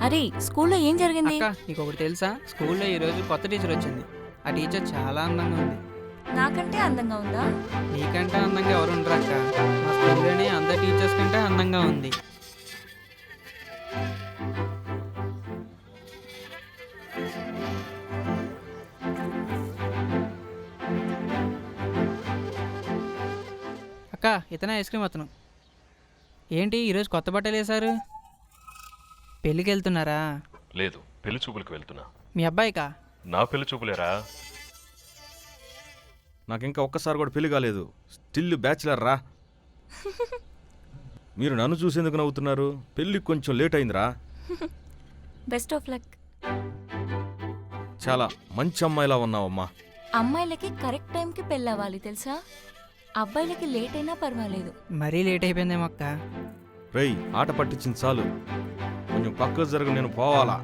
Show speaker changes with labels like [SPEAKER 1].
[SPEAKER 1] అరే స్కూల్లో ఏం జరిగింది?
[SPEAKER 2] అక్క నీకు ఒకటి తెలుసా, స్కూల్లో ఈరోజు కొత్త టీచర్ వచ్చింది. ఆ టీచర్ చాలా అందంగా ఉంది.
[SPEAKER 1] నాకంటే అందంగా ఉందా?
[SPEAKER 2] నీకంటే అందంగా ఎవరు ఉండరు అక్క. మా స్కూల్లోనే అందరు టీచర్స్ కంటే అందంగా ఉంది. అక్క ఇతనే ఐస్ క్రీమ్ అతను. ఏంటి ఈరోజు కొత్త బట్టలు వేశారు? పెళ్ళికి వెళ్తున్నారా?
[SPEAKER 3] లేదు, పెళ్లి చూపులకు వెళ్తున్నా.
[SPEAKER 2] మీ అబ్బాయికా?
[SPEAKER 3] నా పెళ్లి చూపులేరా?
[SPEAKER 4] నాకింకా ఒక్కసారి కూడా పెళ్లి కాలేదు. స్టిల్ బ్యాచిలర్ రా. మీరు నన్ను చూసేందుకు నవ్వుతున్నారు? పెళ్ళికి కొంచెం లేట్ అయిందిరా.
[SPEAKER 1] Best of luck.
[SPEAKER 4] చాలా మంచి అమ్మాయిలా ఉన్నావమ్మా.
[SPEAKER 1] అమ్మాయిలకి కరెక్ట్ టైంకి పెళ్ళవ్వాలి తెలుసా? అబ్బాయిలకి లేట్ అయినా పర్వాలేదు.
[SPEAKER 2] మరీ లేట్ అయిపోయిందేమో అక్క.
[SPEAKER 4] రేయ్, ఆట పట్టించింది చాలు. కొంచెం పక్కకు జరగ, నేను పోవాలా.